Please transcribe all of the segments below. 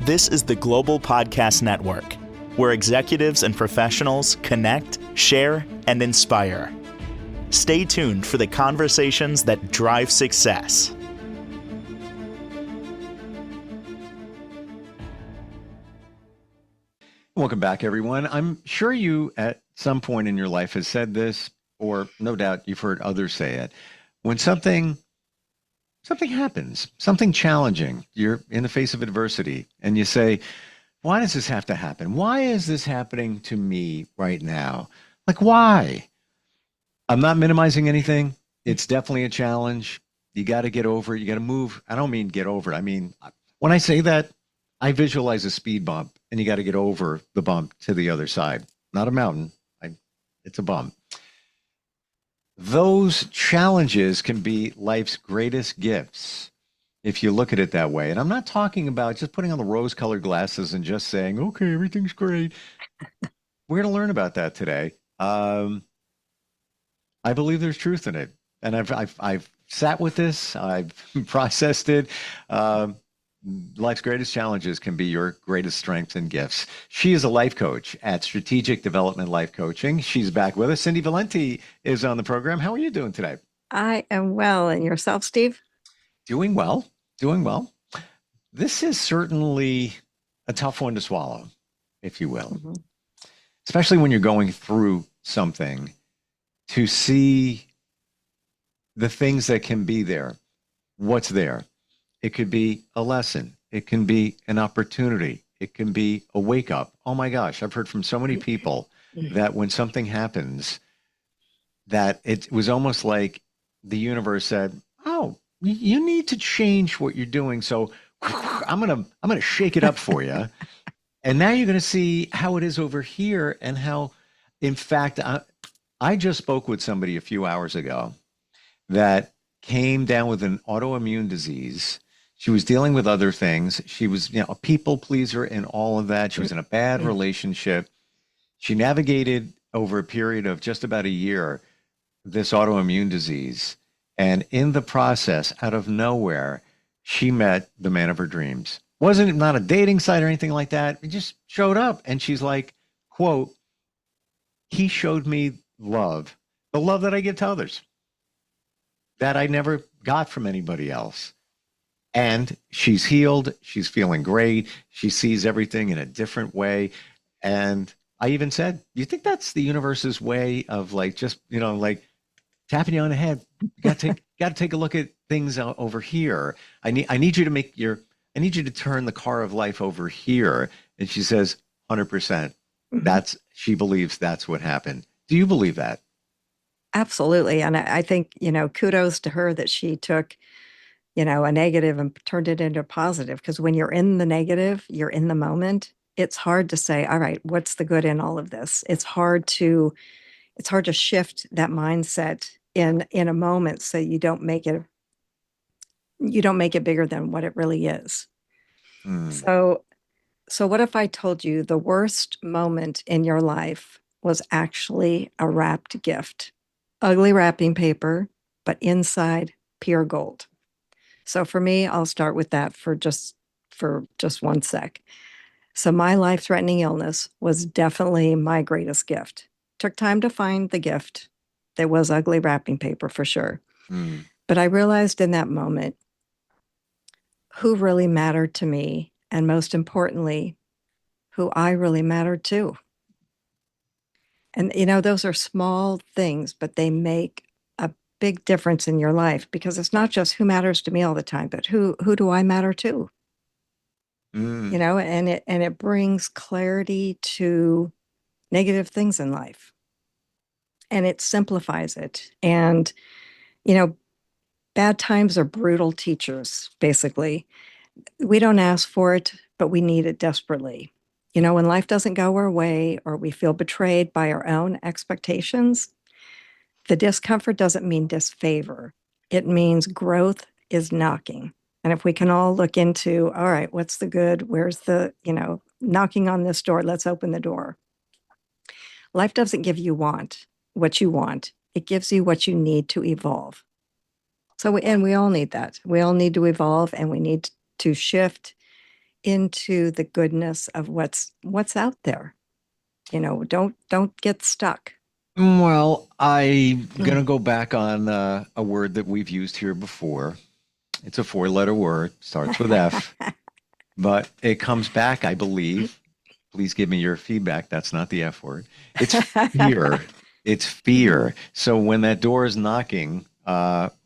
This is the Global Podcast Network, where executives and professionals connect, share, and inspire. Stay tuned for the conversations that drive success. Welcome back, everyone. I'm sure you at some point in your life has said this, or no doubt you've heard others say it. When something happens, something challenging, you're in the face of adversity, and you say, why does this have to happen? Why is this happening to me right now? Like, why? I'm not minimizing anything. It's definitely a challenge. You got to get over it. You got to move. I don't mean get over it. I mean, when I say that, I visualize a speed bump, and you got to get over the bump to the other side. Not a mountain. It's a bump. Those challenges can be life's greatest gifts if you look at it that way. And I'm not talking about just putting on the rose-colored glasses and just saying, okay, everything's great. We're going to learn about that today. I believe there's truth in it. And I've sat with this. I've processed it. Life's greatest challenges can be your greatest strengths and gifts. She is a life coach at Strategic Development Life Coaching. She's back with us. Cindy Valente is on the program. How are you doing today? I am well. And yourself, Steve? Doing well. Doing well. This is certainly a tough one to swallow, if you will. Mm-hmm. Especially when you're going through something, to see the things that can be there, what's there. It could be a lesson. It can be an opportunity. It can be a wake up. Oh my gosh, I've heard from so many people that when something happens, that it was almost like the universe said, oh, you need to change what you're doing. So I'm gonna shake it up for you. And now you're going to see how it is over here, and how, in fact, I just spoke with somebody a few hours ago that came down with an autoimmune disease. She was dealing with other things. She was, a people pleaser and all of that. She was in a bad relationship. She navigated over a period of just about a year this autoimmune disease. And in the process, out of nowhere, she met the man of her dreams. Wasn't not a dating site or anything like that. It just showed up. And she's like, quote, he showed me love, the love that I give to others, that I never got from anybody else. And she's healed. She's feeling great. She sees everything in a different way. And I even said, you think that's the universe's way of like, just, like tapping you on the head? You got to take a look at things over here. I need you to turn the car of life over here. And she says, 100%. She believes that's what happened. Do you believe that? Absolutely. And I think, kudos to her that she took a negative and turned it into a positive, because when you're in the negative, you're in the moment. It's hard to say, all right, what's the good in all of this? It's hard to shift that mindset in a moment, so you don't make it bigger than what it really is. So what if I told you the worst moment in your life was actually a wrapped gift? Ugly wrapping paper, but inside pure gold. So for me, I'll start with that for just 1 sec. So my life-threatening illness was definitely my greatest gift. Took time to find the gift. There was ugly wrapping paper for sure. But I realized in that moment who really mattered to me, and most importantly, who I really mattered to. And those are small things, but they make a big difference in your life, because it's not just who matters to me all the time, but who do I matter to? And it brings clarity to negative things in life, and it simplifies it. And bad times are brutal teachers, basically. We don't ask for it, but we need it desperately. When life doesn't go our way, or we feel betrayed by our own expectations, the discomfort doesn't mean disfavor. It means growth is knocking. And if we can all look into, all right, what's the good? Where's the, knocking on this door? Let's open the door. Life doesn't give you what you want. It gives you what you need to evolve. So, and we all need that. We all need to evolve, and we need to shift into the goodness of what's out there. Don't get stuck. Well, I'm going to go back on a word that we've used here before. It's a four-letter word, starts with F, but it comes back, I believe. Please give me your feedback. That's not the F word. It's fear. It's fear. So when that door is knocking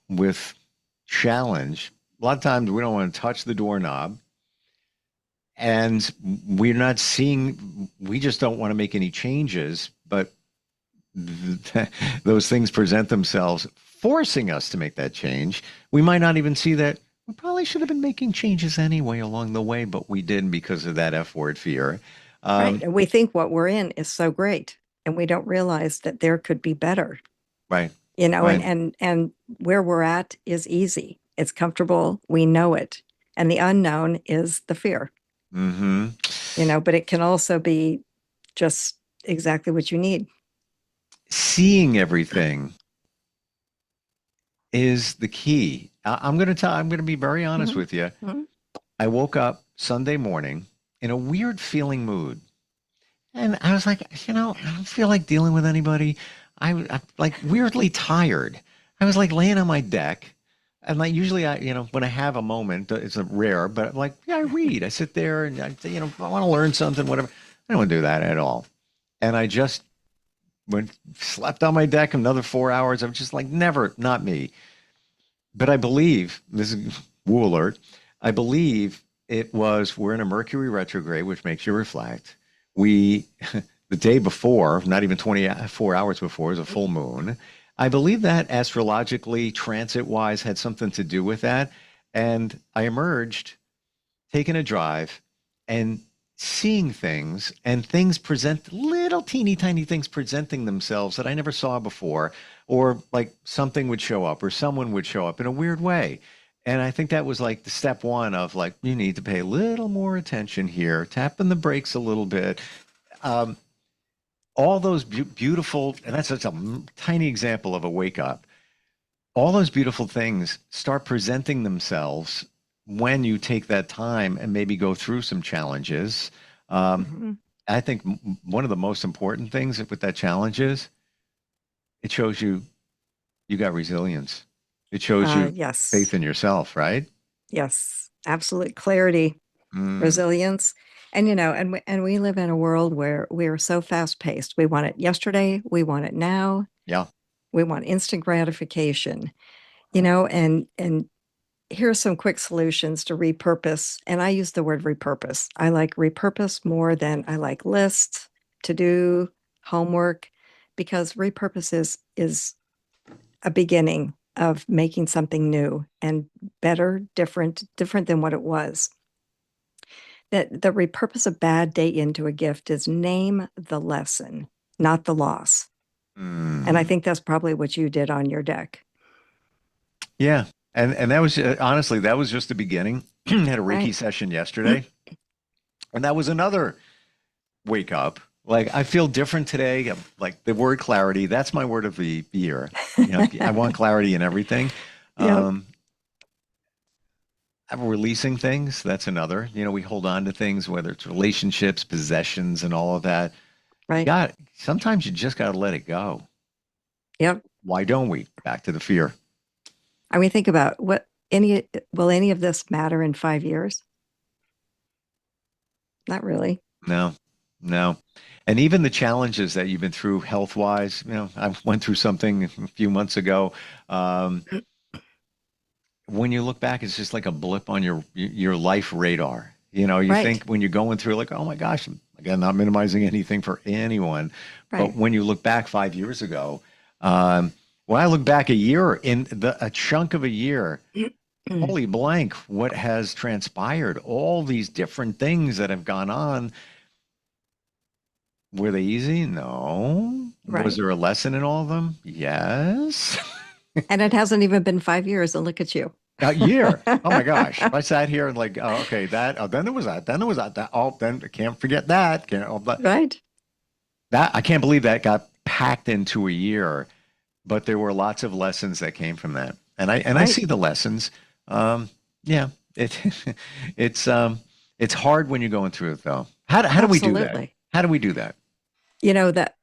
with challenge, a lot of times we don't want to touch the doorknob. And we're not seeing, we just don't want to make any changes, but those things present themselves, forcing us to make that change. We might not even see that we probably should have been making changes anyway along the way, but we didn't because of that F word fear. Right. And we think what we're in is so great, and we don't realize that there could be better. Right. Right. Right. And where we're at is easy. It's comfortable. We know it. And the unknown is the fear. Mm-hmm. But it can also be just exactly what you need. Seeing everything is the key. I'm going to be very honest with you. Mm-hmm. I woke up Sunday morning in a weird feeling mood. And I was like, I don't feel like dealing with anybody. I'm like weirdly tired. I was like laying on my deck. And like usually when I have a moment, it's a rare, but I'm like, yeah, I read. I sit there and I want to learn something, whatever. I don't want to do that at all. And I just slept on my deck another 4 hours. I'm just like, never, not me. But I believe, this is woo alert, I believe we're in a Mercury retrograde, which makes you reflect. The day before, not even 24 hours before, is a full moon. I believe that astrologically, transit-wise, had something to do with that. And I emerged, taking a drive, and seeing things, and things present, little teeny tiny things presenting themselves that I never saw before, or like something would show up, or someone would show up in a weird way. And I think that was like the step one of like, you need to pay a little more attention here, tapping the brakes a little bit. All those beautiful, and that's such a tiny example of a wake up. All those beautiful things start presenting themselves when you take that time and maybe go through some challenges. I think one of the most important things with that challenge is it shows you got resilience. It shows you yes. faith in yourself, right? Yes, absolute clarity, resilience. And and we live in a world where we are so fast paced. We want it yesterday, we want it now. Yeah. We want instant gratification. And here are some quick solutions to repurpose. And I use the word repurpose. I like repurpose more than I like lists, to do, homework, because repurpose is a beginning of making something new and better, different than what it was. That the repurpose a bad day into a gift is name the lesson, not the loss. And I think that's probably what you did on your deck. Yeah. And that was honestly, that was just the beginning. Had a Reiki session yesterday. And that was another wake up. Like, I feel different today. Like the word clarity, that's my word of the year. I want clarity in everything. I'm releasing things. That's another. We hold on to things, whether it's relationships, possessions, and all of that. Right. Sometimes you just got to let it go. Yep. Why don't we? Back to the fear. I mean, think about will any of this matter in 5 years? Not really. No. And even the challenges that you've been through health wise, I went through something a few months ago. When you look back, it's just like a blip on your life radar. You think when you're going through like, oh my gosh, again, not minimizing anything for anyone. But when you look back 5 years ago, when I look back a year in a chunk of a year, holy blank, what has transpired, all these different things that have gone on. Were they easy? No. Was there a lesson in all of them? Yes. And it hasn't even been 5 years, and look at you. A year. Oh my gosh. I sat here and like, oh, okay, then there was that. Then there was that. Oh, then I can't forget that. Right. That I can't believe that got packed into a year, but there were lots of lessons that came from that. And I see the lessons. Yeah, it's It's hard when you're going through it, though. How do we do that? Absolutely. How do we do that?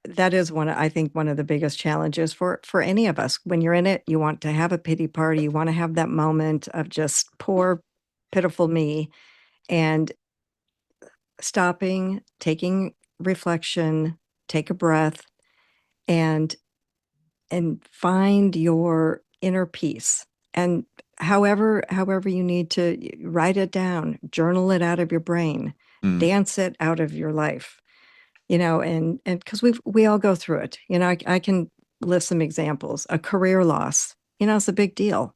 That is I think one of the biggest challenges for any of us. When you're in it, you want to have a pity party. You want to have that moment of just poor, pitiful me, and stopping, taking reflection, take a breath, and find your inner peace. And however you need to write it down, journal it out of your brain, Mm, dance it out of your life. And because we all go through it. I can list some examples. A career loss, it's a big deal.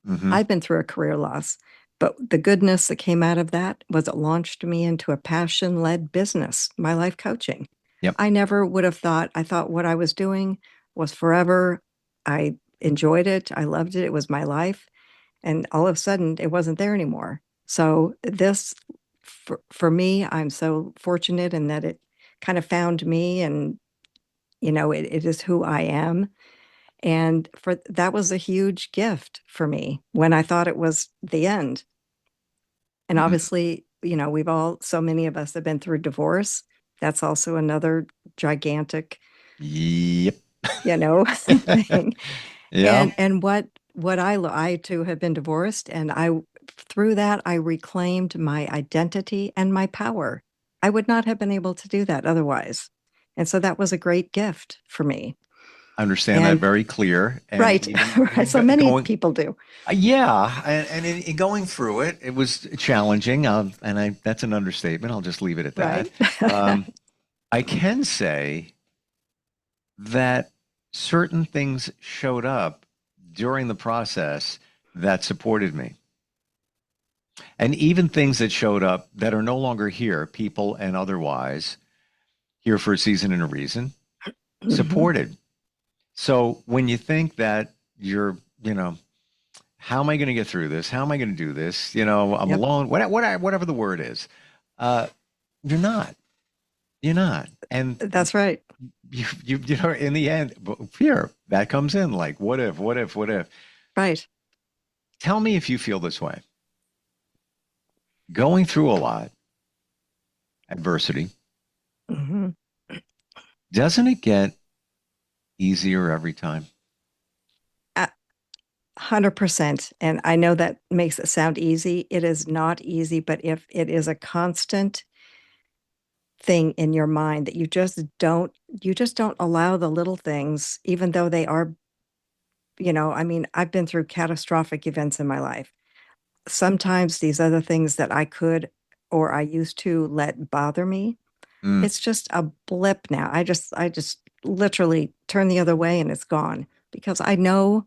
hmm. I've been through a career loss, but the goodness that came out of that was it launched me into a passion-led business, my life coaching. Yep. I never would have thought. I thought what I was doing was forever. I enjoyed it. I loved it. It was my life. And all of a sudden, it wasn't there anymore. So this, for me, I'm so fortunate in that it kind of found me, and it is who I am. And for that was a huge gift for me when I thought it was the end. And Mm. obviously, so many of us have been through divorce. That's also another gigantic, Yep. thing. Yeah. And I too have been divorced, and through that I reclaimed my identity and my power. I would not have been able to do that otherwise. And so that was a great gift for me. I understand that And very clear. And right, even right. So many going, people do. yeah, and in going through it, it was challenging. That's an understatement. I'll just leave it at that. Right. Um, I can say that certain things showed up during the process that supported me. And even things that showed up that are no longer here, people and otherwise, here for a season and a reason, Mhm. supported. So when you think that you're, you know, how am I going to get through this? How am I going to do this? I'm Yep. alone, whatever the word is. Uh, you're not. You're not. And That's right. in the end, fear that comes in like, what if, what if, what if? Right. Tell me if you feel this way. Going through a lot, adversity, Hmm. doesn't it get easier every time? 100%. And I know that makes it sound easy. It is not easy, but if it is a constant thing in your mind that you just don't allow the little things, even though they are, I mean, I've been through catastrophic events in my life. Sometimes these other things that I could or I used to let bother me, Mm, it's just a blip now. I just literally turn the other way and it's gone because I know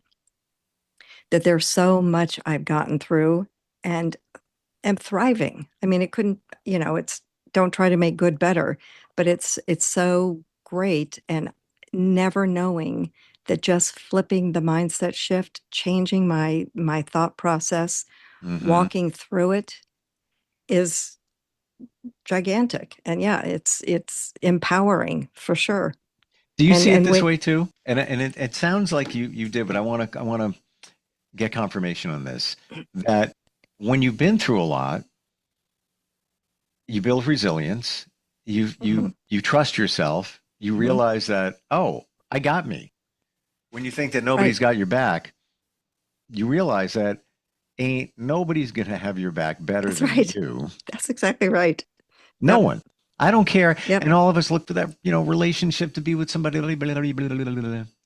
that there's so much I've gotten through and am thriving. I mean, it couldn't, it's don't try to make good better, but it's so great, and never knowing that just flipping the mindset shift, changing my thought process, hmm. walking through it is gigantic. And yeah, it's empowering for sure. Do you And see it and this when way too? And it sounds like you did, but I want to get confirmation on this. That when you've been through a lot, you build resilience, you you Mhm, you trust yourself, you mhm, realize that, oh, I got me. When you think that right. nobody's got your back, you realize that ain't nobody's gonna have your back better That's than right. you. That's exactly right. No Yep. one. I don't care. Yep. And all of us look for that, relationship to be with somebody.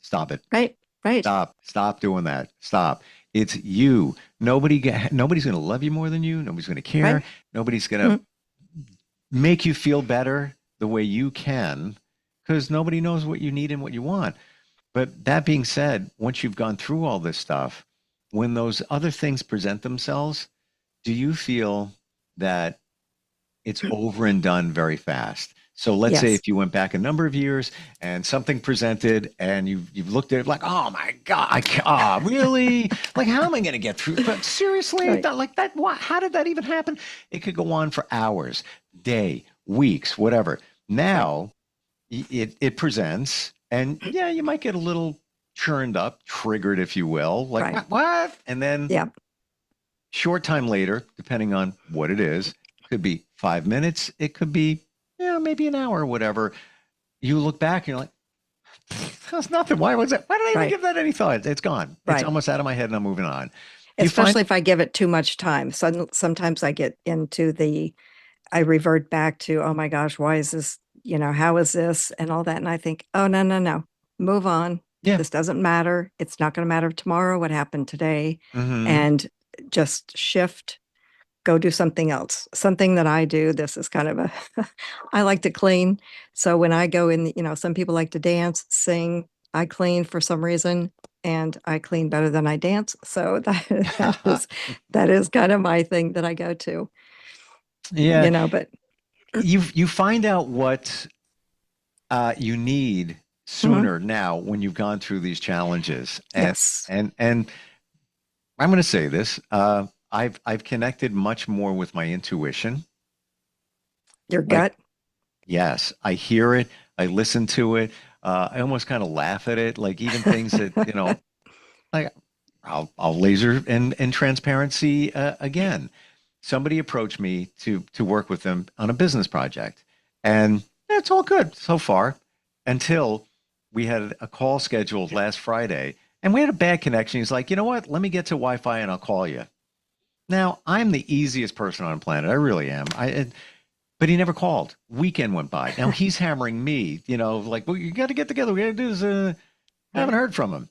Stop it. Right. Right. Stop doing that. Stop. It's you. Nobody's going to love you more than you. Nobody's going to care. Right. Nobody's going to Mhm. make you feel better the way you can because nobody knows what you need and what you want. But that being said, once you've gone through all this stuff, when those other things present themselves, do you feel that it's over and done very fast? So let's say Yes. if you went back a number of years and something presented and you've looked at it like, oh my God, really? Like, how am I going to get through? But seriously, Right. like that, what, how did that even happen? It could go on for hours, day, weeks, whatever. Right. Now it presents, and yeah, you might get a little churned up, triggered, if you will, like Right. what? And then Yeah. short time later, depending on what it is, Could be 5 minutes. It could be, maybe an hour or whatever. You look back and you're like, that's nothing. Why was that? Why did I even Right. give that any thought? It's gone. It's Right. almost out of my head and I'm moving on. Do you find? Especially if I give it too much time. Sometimes I get into I revert back to, oh my gosh, why is this, how is this and all that. And I think, oh, no, no, no, move on. Yeah. This doesn't matter. It's not going to matter tomorrow what happened today. Hmm. And just shift, go do something else. Something that I do, this is kind of I like to clean. So when I go in, some people like to dance, sing. I clean for some reason, and I clean better than I dance. So that is kind of my thing that I go to, Yeah. but You find out what you need mhm, sooner now when you've gone through these challenges. And yes, and I'm going to say this. I've connected much more with my intuition. your Like, gut. yes, I hear it. I listen to it. I almost kind of laugh at it. Like even things that, like I'll laser and transparency again. Somebody approached me to work with them on a business project, and it's all good so far until we had a call scheduled last Friday, and we had a bad connection. He's like, you know what? Let me get to Wi-Fi and I'll call you. Now I'm the easiest person on the planet. I really am. But he never called. Weekend went by. Now he's hammering me. Like, well, you got to get together. We got to do this. I haven't Right. heard from him.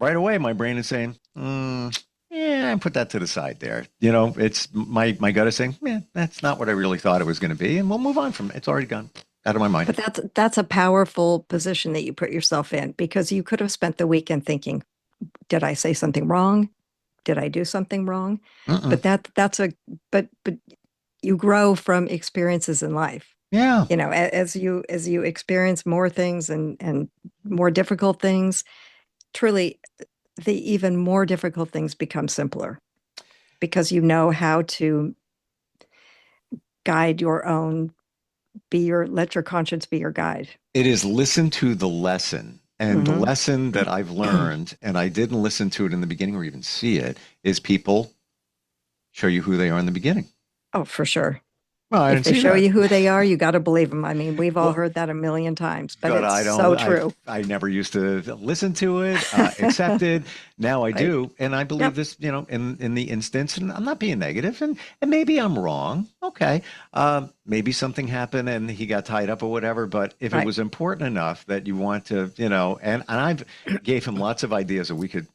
Right away, my brain is saying, yeah, put that to the side there. It's my gut is saying, yeah, that's not what I really thought it was going to be, and we'll move on from it. It's already gone out of my mind. But that's a powerful position that you put yourself in, because you could have spent the weekend thinking, did I say something wrong? Did I do something wrong? Mm-mm. But but you grow from experiences in life. Yeah, As you experience more things and more difficult things, truly the even more difficult things become simpler, because you know how to guide your own, let your conscience be your guide. it is listen to the lesson. And the Hmm. lesson that I've learned, and I didn't listen to it in the beginning or even see it, is people show you who they are in the beginning. Oh, for sure. Well, I If didn't they see show that. you who they are, you got to believe them. I mean, we've all Well, heard that a million times, but but it's I so don't. true. I never used to listen to it, accept it. Now I Right. do, and I believe Yep. this. In the instance, and I'm not being negative, and maybe I'm wrong. Okay, maybe something happened and he got tied up or whatever. But if it Right. was important enough that you want to, and I've gave him lots of ideas that we could,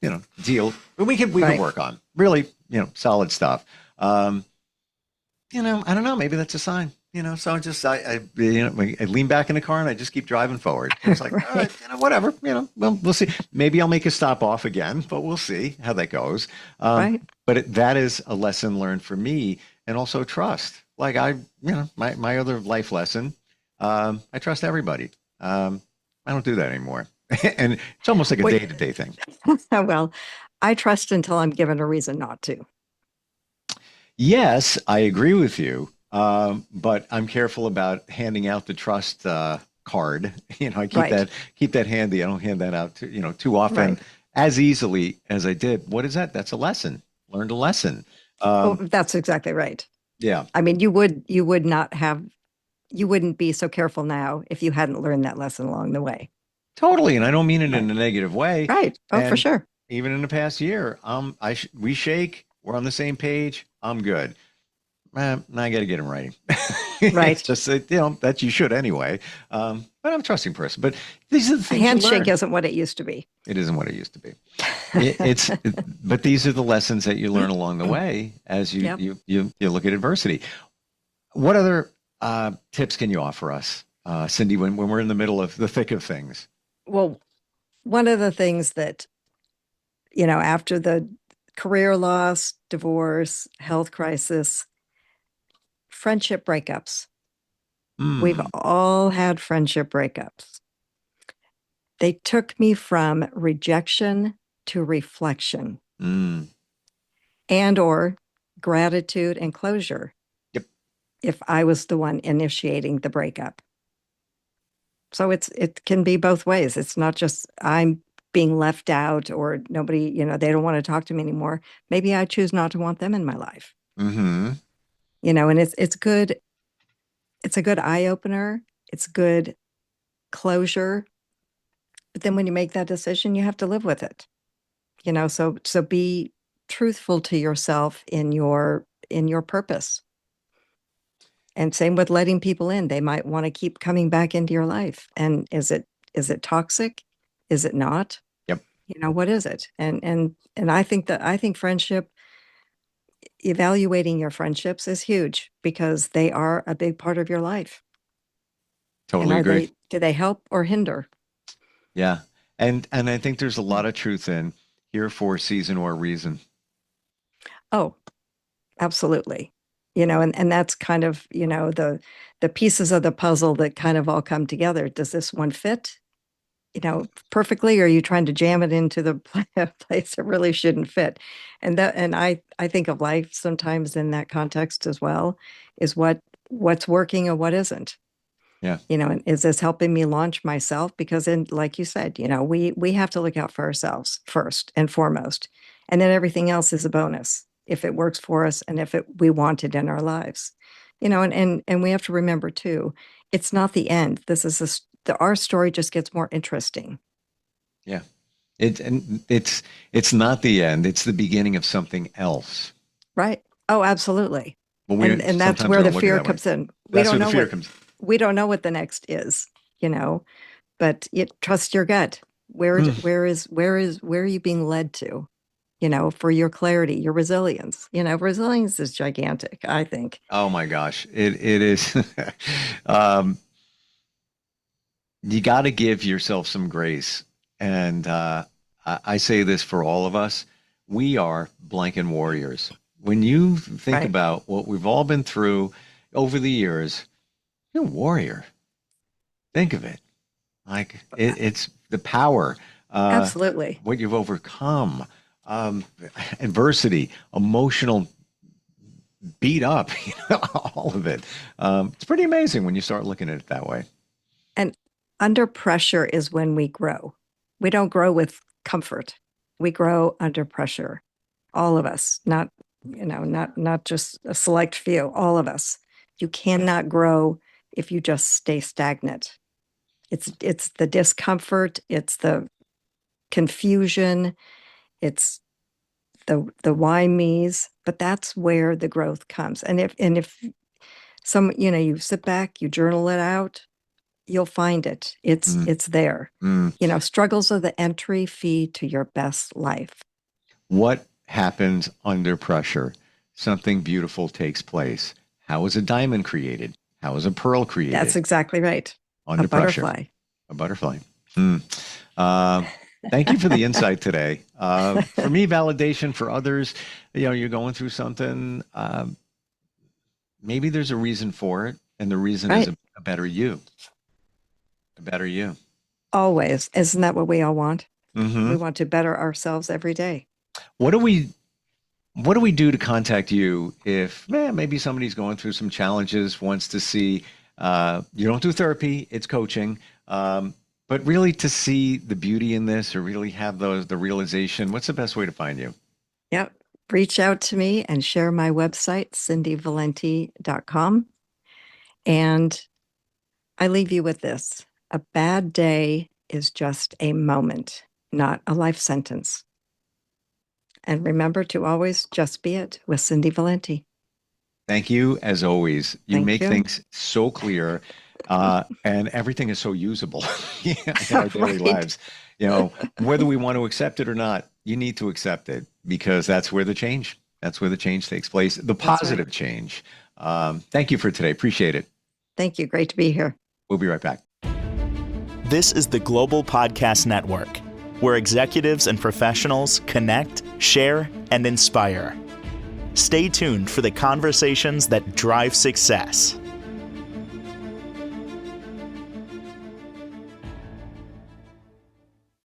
deal, we could Right. work on. Really, solid stuff. Um, I don't know. Maybe that's a sign. So I lean back in the car and I just keep driving forward. It's like, all right, Right. whatever. Well, we'll see. Maybe I'll make a stop off again, but we'll see how that goes. Right. But that is a lesson learned for me, and also trust. Like my other life lesson. I trust everybody. I don't do that anymore, and it's almost like a Wait. day-to-day thing. Well, I trust until I'm given a reason not to. Yes, I agree with you. But I'm careful about handing out the trust card. I Right. keep that handy. I don't hand that out too often Right. as easily as I did. What is that? That's a lesson. Learned a lesson. Oh, Um, that's exactly right. yeah, I mean, you wouldn't be so careful now if you hadn't learned that lesson along the way. totally. And I don't mean it in Right. a negative way. Right. Oh, for And sure. even in the past year, we shake. We're on the same page. I'm good. Now I got to get him writing. It's Right. just that, that you should anyway. But I'm a trusting person. But these are the A things you handshake learn. isn't what it used to be. It isn't what it used to be. But these are the lessons that you learn along the way as you Yep. you look at adversity. What other tips can you offer us, Cindy, when we're in the middle of the thick of things? Well, one of the things that, after the career loss, divorce, health crisis, friendship breakups, we've Hmm. all had friendship breakups. They took me from rejection to reflection, Mm. and or gratitude and closure Yep. if I was the one initiating the breakup. So it can be both ways. It's not just I'm being left out, or nobody, they don't want to talk to me anymore. Maybe I choose not to want them in my life. Hmm. And it's good. It's a good eye opener. It's good closure. But then when you make that decision, you have to live with it. So be truthful to yourself in your purpose. And same with letting people in. They might want to keep coming back into your life. And is it toxic? Is it not? Yep. What is it? And I think friendship, evaluating your friendships is huge because they are a big part of your life. Totally And agree. do they help or hinder? Yeah. And I think there's a lot of truth in here for a season or a reason. Oh, absolutely. And that's kind of, the pieces of the puzzle that kind of all come together. Does this one fit, perfectly, or are you trying to jam it into the place it really shouldn't fit? And I think of life sometimes in that context as well, is what's working and what isn't. Yeah. And is this helping me launch myself? Because like you said, we have to look out for ourselves first and foremost. And then everything else is a bonus if it works for us and if we want it in our lives. And we have to remember too, it's not the end. This is our story just gets more interesting. Yeah. It's not the end. It's the beginning of something else. Right. Oh, absolutely. But And that's where the fear comes in. That's where the fear comes in. We don't know what the next is, but trust your gut. Where are you being led to, for your clarity, your resilience? Resilience is gigantic, I think. Oh my gosh. It is. You got to give yourself some grace. And I say this for all of us. We are blanket warriors. When you think Right. about what we've all been through over the years, you're a warrior. Think of it. Like it's the power, Absolutely. what you've overcome, adversity, emotional beat up, all of it. It's pretty amazing when you start looking at it that way. And under pressure is when we grow. We don't grow with comfort. We grow under pressure. All of us, not just a select few, all of us. You cannot grow if you just stay stagnant. It's the discomfort, it's the confusion, it's the why me's, but that's where the growth comes. And if you sit back, you journal it out, you'll find it. It's there. Struggles are the entry fee to your best life. What happens under pressure? Something beautiful takes place. How is a diamond created? How is a pearl created? That's exactly right. Under a pressure. Butterfly. A butterfly. Thank you for the insight today. For me, validation. For others, you're going through something. Maybe there's a reason for it, and the reason is a better you. A better you. Always. Isn't that what we all want? Mm-hmm. We want to better ourselves every day. What do we do to contact you if maybe somebody's going through some challenges, wants to see, you don't do therapy, it's coaching, but really to see the beauty in this or really have the realization, what's the best way to find you? Yep. Reach out to me and share my website, cindyvalente.com. And I leave you with this. A bad day is just a moment, not a life sentence. And remember to always just be it with Cindy Valente. Thank you, as always. You Thank make you. things so clear, and everything is so usable in our daily lives. Whether we want to accept it or not, you need to accept it because that's where the change takes place, the positive change. Thank you for today. Appreciate it. Thank you. Great to be here. We'll be right back. This is the Global Podcast Network, where executives and professionals connect, share, and inspire. Stay tuned for the conversations that drive success.